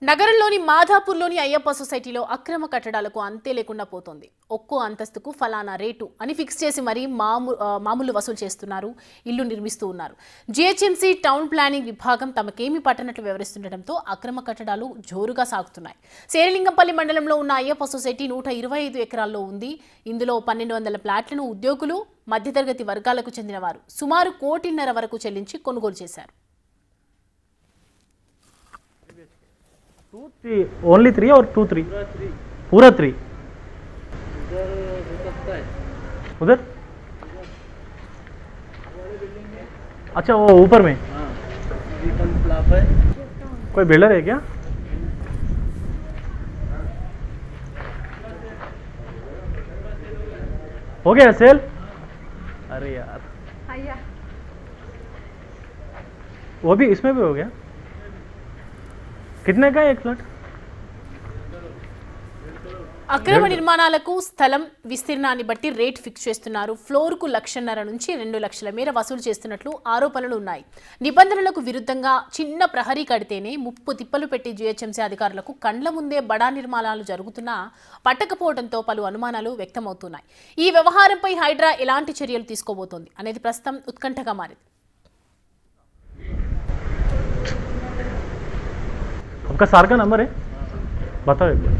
నగరంలోని మాధాపూర్లోని అయ్యప్ప సొసైటీలో అక్రమ కట్టడాలకు అంతే లేకుండా పోతోంది. ఒక్కో అంతస్తుకు ఫలానా రేటు అని ఫిక్స్ చేసి మరీ మామూలు వసూలు చేస్తున్నారు, ఇల్లు నిర్మిస్తూ ఉన్నారు. జీహెచ్ఎంసీ టౌన్ ప్లానింగ్ విభాగం తమకేమీ పట్టనట్లు వ్యవహరిస్తుండటంతో అక్రమ కట్టడాలు జోరుగా సాగుతున్నాయి. శేరిలింగంపల్లి మండలంలో ఉన్న అయ్యప్ప సొసైటీ 125 ఎకరాల్లో ఉంది. ఇందులో 1200 ఫ్లాట్లను ఉద్యోగులు, మధ్యతరగతి వర్గాలకు చెందిన వారు సుమారు 1.5 కోటి వరకు చెల్లించి కొనుగోలు చేశారు. ओनली 3 और 2 3 पूरा 3 उधर अच्छा वो ऊपर में कोई बिल्डर है क्या? हो गया सेल? अरे यार वो भी इसमें भी हो गया. कितने का एक फ्लैट? అక్రమ నిర్మాణాలకు స్థలం విస్తీర్ణాన్ని బట్టి రేట్ ఫిక్స్ చేస్తున్నారు. ఫ్లోర్కు 1,50,000 నుంచి 2 లక్షల మేర వసూలు చేస్తున్నట్లు ఆరోపణలు ఉన్నాయి. నిబంధనలకు విరుద్ధంగా చిన్న ప్రహరీ కడితేనే ముప్పు తిప్పలు పెట్టి జీహెచ్ఎంసీ అధికారులకు కండ్ల ముందే బడా నిర్మాణాలు జరుగుతున్నా పట్టకపోవడంతో పలు అనుమానాలు వ్యక్తమవుతున్నాయి. ఈ వ్యవహారంపై హైడ్రా ఎలాంటి చర్యలు తీసుకోబోతోంది అనేది ప్రస్తుతం ఉత్కంఠగా మారింది. आपका सार का नंबर है, बताओ एक बार.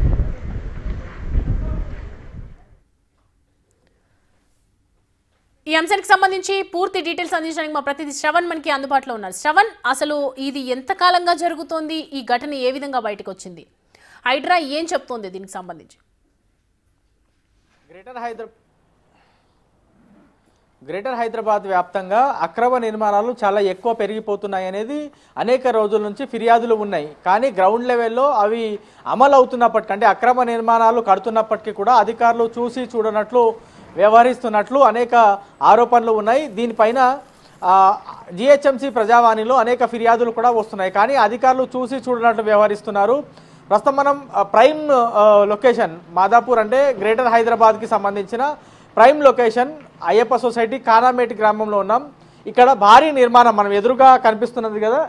ఈ అంశానికి సంబంధించి పూర్తి డీటెయిల్స్ అందించడానికి మా ప్రతినిధి శ్రవణ్ మనకి అందుబాటులో ఉన్నారు. శ్రవణ్, అసలు ఇది ఎంత కాలంగా జరుగుతోంది? ఈ ఘటన ఏ విధంగా బయటకు వచ్చింది? హైడ్రా ఏం చెప్తోంది దీనికి సంబంధించి? గ్రేటర్ హైదరాబాద్ వ్యాప్తంగా అక్రమ నిర్మాణాలు చాలా ఎక్కువ పెరిగిపోతున్నాయి అనేది అనేక రోజుల నుంచి ఫిర్యాదులు ఉన్నాయి. కానీ గ్రౌండ్ లెవెల్లో అవి అమలు అవుతున్నప్పటికీ, అంటే అక్రమ నిర్మాణాలు కడుతున్నప్పటికీ కూడా అధికారులు చూసి చూడనట్లు వ్యవహరిస్తున్నట్లు అనేక ఆరోపణలు ఉన్నాయి. దీనిపైన జీహెచ్ఎంసీ ప్రజావాణిలో అనేక ఫిర్యాదులు కూడా వస్తున్నాయి. కానీ అధికారులు చూసి చూడనట్లు వ్యవహరిస్తున్నారు. ప్రస్తుతం మనం ప్రైమ్ లొకేషన్ మాదాపూర్, అంటే గ్రేటర్ హైదరాబాద్కి సంబంధించిన ప్రైమ్ లొకేషన్ అయ్యప్ప సొసైటీ కానామేటి గ్రామంలో ఉన్నాం. ఇక్కడ భారీ నిర్మాణం మనం ఎదురుగా కనిపిస్తున్నది కదా,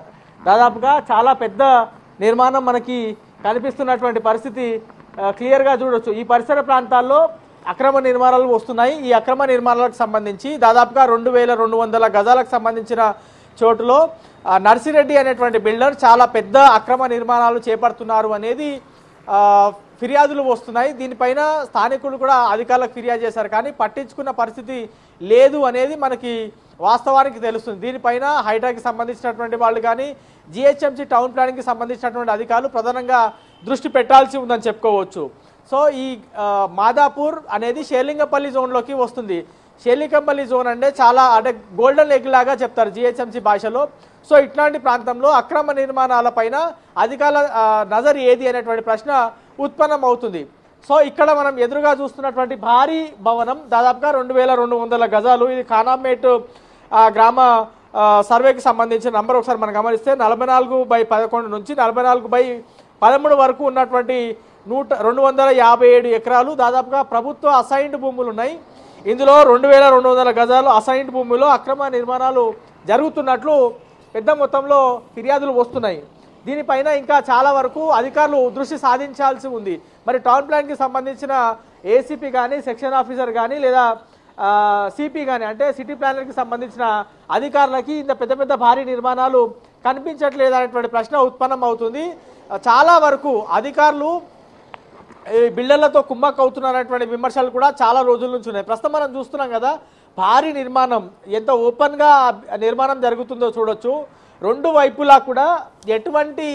దాదాపుగా చాలా పెద్ద నిర్మాణం మనకి కనిపిస్తున్నటువంటి పరిస్థితి క్లియర్గా చూడొచ్చు. ఈ పరిసర ప్రాంతాల్లో అక్రమ నిర్మాణాలు వస్తున్నాయి. ఈ అక్రమ నిర్మాణాలకు సంబంధించి దాదాపుగా 2200 గజాలకు సంబంధించిన చోటులో నర్సిరెడ్డి అనేటువంటి బిల్డర్ చాలా పెద్ద అక్రమ నిర్మాణాలు చేపడుతున్నారు అనేది ఫిర్యాదులు వస్తున్నాయి. దీనిపైన స్థానికులు కూడా అధికారులకు ఫిర్యాదు చేశారు, కానీ పట్టించుకున్న పరిస్థితి లేదు అనేది మనకి వాస్తవానికి తెలుస్తుంది. దీనిపైన హైడ్రాకి సంబంధించినటువంటి వాళ్ళు కానీ జీహెచ్ఎంసీ టౌన్ ప్లానింగ్కి సంబంధించినటువంటి అధికారులు ప్రధానంగా దృష్టి పెట్టాల్సి ఉందని చెప్పుకోవచ్చు. సో ఈ మాదాపూర్ అనేది షేర్లింగంపల్లి జోన్లోకి వస్తుంది. షేర్లింగంపల్లి జోన్ అంటే చాలా అంటే గోల్డెన్ లెగ్ లాగా చెప్తారు జీహెచ్ఎంసీ భాషలో. సో ఇట్లాంటి ప్రాంతంలో అక్రమ నిర్మాణాలపైన అధికారుల నజర్ ఏది అనేటువంటి ప్రశ్న ఉత్పన్నం అవుతుంది. సో ఇక్కడ మనం ఎదురుగా చూస్తున్నటువంటి భారీ భవనం దాదాపుగా 2200 గజాలు. ఇది కానామేట్ గ్రామ సర్వేకి సంబంధించిన నంబర్ ఒకసారి మనం గమనిస్తే 44/11 నుంచి 44/13 వరకు ఉన్నటువంటి 257 ఎకరాలు దాదాపుగా ప్రభుత్వ అసైన్డ్ భూములు ఉన్నాయి. ఇందులో 2200 గజాలు అసైన్డ్ భూమిలో అక్రమ నిర్మాణాలు జరుగుతున్నట్లు పెద్ద మొత్తంలో ఫిర్యాదులు వస్తున్నాయి. దీనిపైన ఇంకా చాలా వరకు అధికారులు దృష్టి సాధించాల్సి ఉంది. మరి టౌన్ ప్లాన్కి సంబంధించిన ఏసీపీ కానీ, సెక్షన్ ఆఫీసర్ కానీ, లేదా సిపి కానీ, అంటే సిటీ ప్లానర్కి సంబంధించిన అధికారులకి ఇంత పెద్ద పెద్ద భారీ నిర్మాణాలు కనిపించట్లేదు అనేటువంటి ప్రశ్న ఉత్పన్నం అవుతుంది. చాలా వరకు అధికారులు బిల్డర్లతో కుమ్మక్క అవుతున్నారనేటువంటి విమర్శలు కూడా చాలా రోజుల నుంచి ఉన్నాయి. ప్రస్తుతం మనం చూస్తున్నాం కదా, భారీ నిర్మాణం ఎంత ఓపెన్గా నిర్మాణం జరుగుతుందో చూడొచ్చు. రెండు వైపులా కూడా ఎటువంటి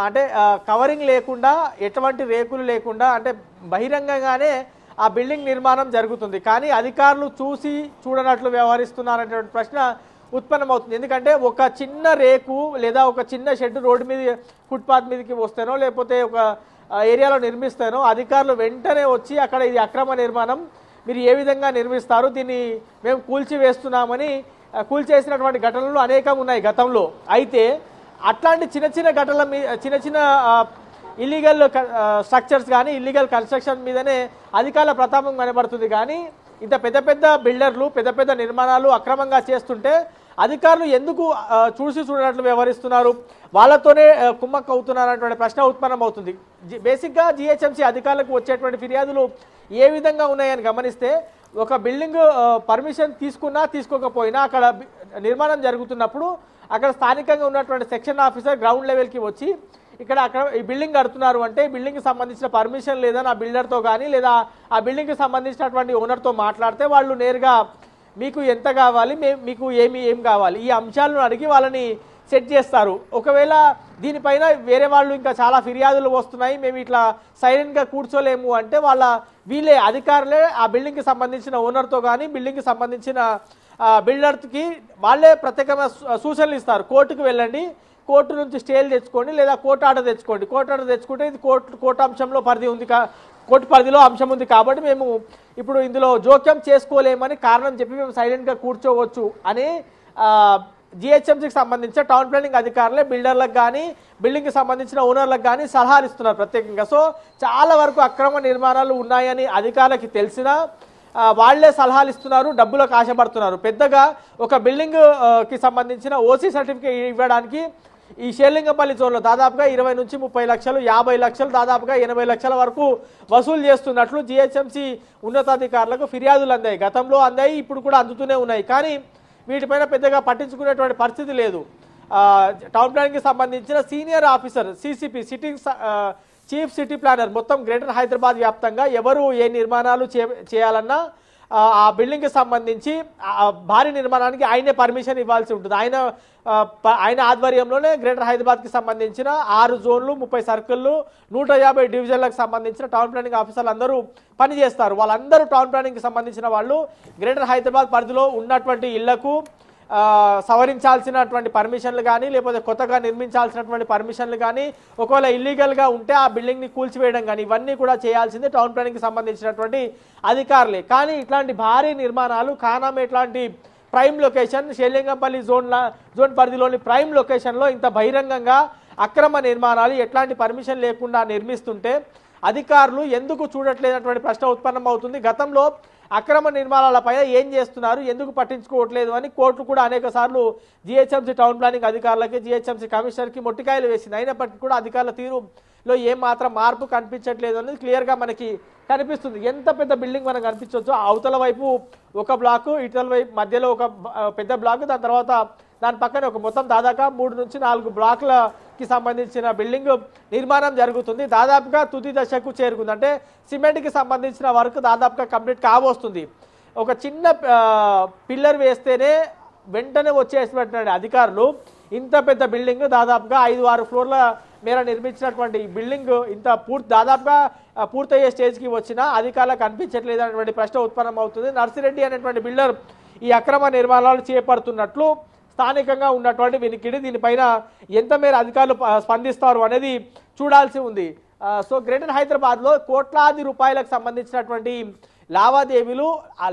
అంటే కవరింగ్ లేకుండా, ఎటువంటి రేకులు లేకుండా, అంటే బహిరంగంగానే ఆ బిల్డింగ్ నిర్మాణం జరుగుతుంది. కానీ అధికారులు చూసి చూడనట్లు వ్యవహరిస్తున్నారనేటువంటి ప్రశ్న ఉత్పన్నమవుతుంది. ఎందుకంటే ఒక చిన్న రేకు లేదా ఒక చిన్న షెడ్ రోడ్డు మీద ఫుట్పాత్ మీదకి వస్తేనో లేకపోతే ఒక ఏరియాలో నిర్మిస్తేనో అధికారులు వెంటనే వచ్చి అక్కడ ఇది అక్రమ నిర్మాణం, మీరు ఏ విధంగా నిర్మిస్తారు, దీన్ని మేము కూల్చివేస్తున్నామని కూల్చేసినటువంటి ఘటనలు అనేకం ఉన్నాయి గతంలో. అయితే అట్లాంటి చిన్న చిన్న ఘటనల మీద, చిన్న చిన్న ఇల్లీగల్ స్ట్రక్చర్స్ కానీ ఇల్లీగల్ కన్స్ట్రక్షన్ మీదనే అధికారుల ప్రతాపం కనబడుతుంది. కానీ ఇంత పెద్ద పెద్ద బిల్డర్లు పెద్ద పెద్ద నిర్మాణాలు అక్రమంగా చేస్తుంటే అధికారులు ఎందుకు చూసి చూడనట్లు వ్యవహరిస్తున్నారు, వాళ్ళతోనే కుమ్మక్క అవుతున్నారు అనేటువంటి ప్రశ్న ఉత్పన్నమవుతుంది. బేసిక్గా జిహెచ్ఎంసీ అధికారులకు వచ్చేటువంటి ఫిర్యాదులు ఏ విధంగా ఉన్నాయని గమనిస్తే, ఒక బిల్డింగ్ పర్మిషన్ తీసుకున్నా తీసుకోకపోయినా అక్కడ నిర్మాణం జరుగుతున్నప్పుడు అక్కడ స్థానికంగా ఉన్నటువంటి సెక్షన్ ఆఫీసర్ గ్రౌండ్ లెవెల్కి వచ్చి అక్కడ ఈ బిల్డింగ్ కడుతున్నారు అంటే బిల్డింగ్కి సంబంధించిన పర్మిషన్ లేదని ఆ బిల్డర్తో కానీ లేదా ఆ బిల్డింగ్కి సంబంధించినటువంటి ఓనర్తో మాట్లాడితే వాళ్ళు నేరుగా మీకు ఎంత కావాలి, మీకు ఏం కావాలి, ఈ అంశాలను అడిగి వాళ్ళని సెట్ చేస్తారు. ఒకవేళ దీనిపైన వేరే వాళ్ళు ఇంకా చాలా ఫిర్యాదులు వస్తున్నాయి, మేము ఇట్లా సైలెంట్గా కూర్చోలేము అంటే వీళ్ళే అధికారులే ఆ బిల్డింగ్కి సంబంధించిన ఓనర్తో కానీ బిల్డింగ్కి సంబంధించిన బిల్డర్కి వాళ్ళే ప్రత్యేకంగా సూచనలు ఇస్తారు. కోర్టుకు వెళ్ళండి, కోర్టు నుంచి స్టేలు తెచ్చుకోండి లేదా కోర్టు ఆర్డర్ తెచ్చుకోండి. కోర్టు ఆర్డర్ తెచ్చుకుంటే ఇది కోర్టు అంశంలో పరిధి ఉంది, కోర్టు పరిధిలో అంశం ఉంది కాబట్టి మేము ఇప్పుడు ఇందులో జోక్యం చేసుకోలేమని కారణం చెప్పి మేము సైలెంట్గా కూర్చోవచ్చు అని జిహెచ్ఎంసీకి సంబంధించిన టౌన్ ప్లానింగ్ అధికారులే బిల్డర్లకు కానీ బిల్డింగ్కి సంబంధించిన ఓనర్లకు కానీ సలహాలు ఇస్తున్నారు ప్రత్యేకంగా. సో చాలా వరకు అక్రమ నిర్మాణాలు ఉన్నాయని అధికారులకి తెలిసినా వాళ్లే సలహాలు ఇస్తున్నారు, డబ్బులకు ఆశపడుతున్నారు. పెద్దగా ఒక బిల్డింగ్కి సంబంధించిన ఓసీ సర్టిఫికేట్ ఇవ్వడానికి ఈ షేర్లింగంపల్లి జోన్లో దాదాపుగా 20 నుంచి 30 లక్షలు, 50 లక్షలు, దాదాపుగా 80 లక్షల వరకు వసూలు చేస్తున్నట్లు జిహెచ్ఎంసీ ఉన్నతాధికారులకు ఫిర్యాదులు అందాయి. గతంలో అందాయి, ఇప్పుడు కూడా అందుతూనే ఉన్నాయి. కానీ వీటిపైన పెద్దగా పట్టించుకునేటువంటి పరిస్థితి లేదు. టౌన్ ప్లానింగ్కి సంబంధించిన senior officer CCP sitting chief city planar మొత్తం గ్రేటర్ హైదరాబాద్ వ్యాప్తంగా ఎవరు ఏ నిర్మాణాలు చేయాలన్నా ఆ బిల్డింగ్కి సంబంధించి భారీ నిర్మాణానికి ఆయనే పర్మిషన్ ఇవ్వాల్సి ఉంటుంది. ఆయన ఆధ్వర్యంలోనే గ్రేటర్ హైదరాబాద్కి సంబంధించిన 6 జోన్లు, 30 సర్కిళ్ళు, 150 డివిజన్లకు సంబంధించిన టౌన్ ప్లానింగ్ ఆఫీసర్లు అందరూ పనిచేస్తారు. వాళ్ళందరూ టౌన్ ప్లానింగ్కి సంబంధించిన వాళ్ళు గ్రేటర్ హైదరాబాద్ పరిధిలో ఉన్నటువంటి ఇళ్లకు సవరించాల్సినటువంటి పర్మిషన్లు కానీ లేకపోతే కొత్తగా నిర్మించాల్సినటువంటి పర్మిషన్లు కానీ ఒకవేళ ఇల్లీగల్గా ఉంటే ఆ బిల్డింగ్ని కూల్చివేయడం కానీ ఇవన్నీ కూడా చేయాల్సిందే టౌన్ ప్లానింగ్కి సంబంధించినటువంటి అధికారులే. కానీ ఇట్లాంటి భారీ నిర్మాణాలు ఖానామేట్ లాంటి ప్రైమ్ లొకేషన్, షేర్లింగంపల్లి జోన్ పరిధిలోని ప్రైమ్ లొకేషన్లో ఇంత బహిరంగంగా అక్రమ నిర్మాణాలు ఎట్లాంటి పర్మిషన్ లేకుండా నిర్మిస్తుంటే అధికారులు ఎందుకు చూడట్లేనటువంటి ప్రశ్న ఉత్పన్నం అవుతుంది. గతంలో అక్రమ నిర్మాణాలపై ఏం చేస్తున్నారు, ఎందుకు పట్టించుకోవట్లేదు అని కోర్టు కూడా అనేక సార్లు జిహెచ్ఎంసీ టౌన్ ప్లానింగ్ అధికారులకి, జిహెచ్ఎంసీ కమిషనర్కి మొట్టికాయలు వేసింది. అయినప్పటికీ కూడా అధికారుల తీరులో ఏం మాత్రం మార్పు కనిపించట్లేదు అనేది క్లియర్గా మనకి కనిపిస్తుంది. ఎంత పెద్ద బిల్డింగ్ మనకు కనిపించవచ్చు, అవతల వైపు ఒక బ్లాకు, ఇటల వైపు మధ్యలో ఒక పెద్ద బ్లాక్, దాని తర్వాత దాని పక్కన ఒక మొత్తం దాదాపుగా 3 నుంచి 4 బ్లాక్లకి సంబంధించిన బిల్డింగ్ నిర్మాణం జరుగుతుంది. దాదాపుగా తుది దశకు చేరుకుంది. అంటే సిమెంట్కి సంబంధించిన వర్క్ దాదాపుగా కంప్లీట్ కాబోస్తుంది. ఒక చిన్న పిల్లర్ వేస్తేనే వెంటనే వచ్చేసినటువంటి అధికారులు ఇంత పెద్ద బిల్డింగ్ దాదాపుగా 5-6 ఫ్లోర్ల మేర నిర్మించినటువంటి బిల్డింగ్ ఇంత దాదాపుగా పూర్తయ్యే స్టేజ్కి వచ్చినా అధికారులకు కనిపించట్లేదు అనేటువంటి ప్రశ్న ఉత్పన్నం అవుతుంది. నర్సిరెడ్డి అనేటువంటి బిల్డర్ ఈ అక్రమ నిర్మాణాలు చేపడుతున్నట్లు స్థానికంగా ఉన్నటువంటి వినికిడి. దీనిపైన ఎంత మేర అధికారులు స్పందిస్తారు అనేది చూడాల్సి ఉంది. సో గ్రేటర్ హైదరాబాద్లో కోట్లాది రూపాయలకు సంబంధించినటువంటి లావాదేవీలు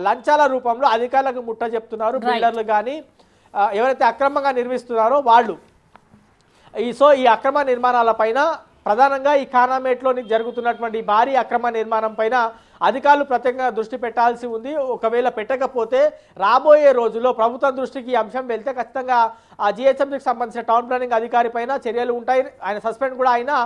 లంచాల రూపంలో అధికారులకు ముట్ట చెప్తున్నారు బిల్డర్లు కానీ ఎవరైతే అక్రమంగా నిర్మిస్తున్నారో వాళ్ళు. ఈ అక్రమ నిర్మాణాలపైన ప్రధానంగా ఈ ఖానామేట్లోని జరుగుతున్నటువంటి భారీ అక్రమ నిర్మాణం పైన అధికారులు ప్రత్యేకంగా దృష్టి పెట్టాల్సి ఉంది. ఒకవేళ పెట్టకపోతే రాబోయే రోజుల్లో ప్రభుత్వం దృష్టికి ఈ అంశం వెళ్తే ఖచ్చితంగా ఆ జిహెచ్ఎంసీకి సంబంధించిన టౌన్ ప్లానింగ్ అధికారి పైన చర్యలు ఉంటాయి. ఆయన సస్పెండ్ కూడా అయినా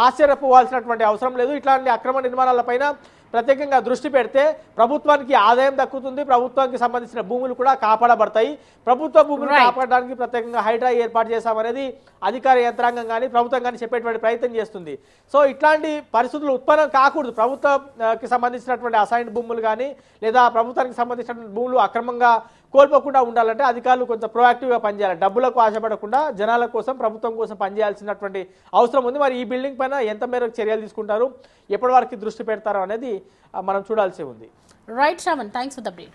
ఆశ్చర్యపోవాల్సినటువంటి అవసరం లేదు. ఇట్లాంటి అక్రమ నిర్మాణాలపైన ప్రత్యేకంగా దృష్టి పెడితే ప్రభుత్వానికి ఆదాయం దక్కుతుంది, ప్రభుత్వానికి సంబంధించిన భూములు కూడా కాపాడబడతాయి. ప్రభుత్వ భూములు కాపాడడానికి ప్రత్యేకంగా హైడ్రా ఏర్పాటు చేశామనేది అధికార యంత్రాంగం కానీ ప్రభుత్వం కానీ చెప్పేటువంటి ప్రయత్నం చేస్తుంది. సో ఇట్లాంటి పరిస్థితులు ఉత్పన్నం కాకూడదు. ప్రభుత్వానికి సంబంధించినటువంటి అసైన్డ్ భూములు కానీ లేదా ప్రభుత్వానికి సంబంధించినటువంటి భూములు అక్రమంగా కోల్పోకుండా ఉండాలంటే అధికారులు కొంచెం ప్రొయాక్టివ్గా పనిచేయాలి. డబ్బులకు ఆశపడకుండా జనాల కోసం, ప్రభుత్వం కోసం పనిచేయాల్సినటువంటి అవసరం ఉంది. మరి ఈ బిల్డింగ్ పైన ఎంత మేరకు చర్యలు తీసుకుంటారు, ఎప్పటి వరకు దృష్టి పెడతారో అనేది మనం చూడాల్సి ఉంది. Right Shravan, thanks for the updates.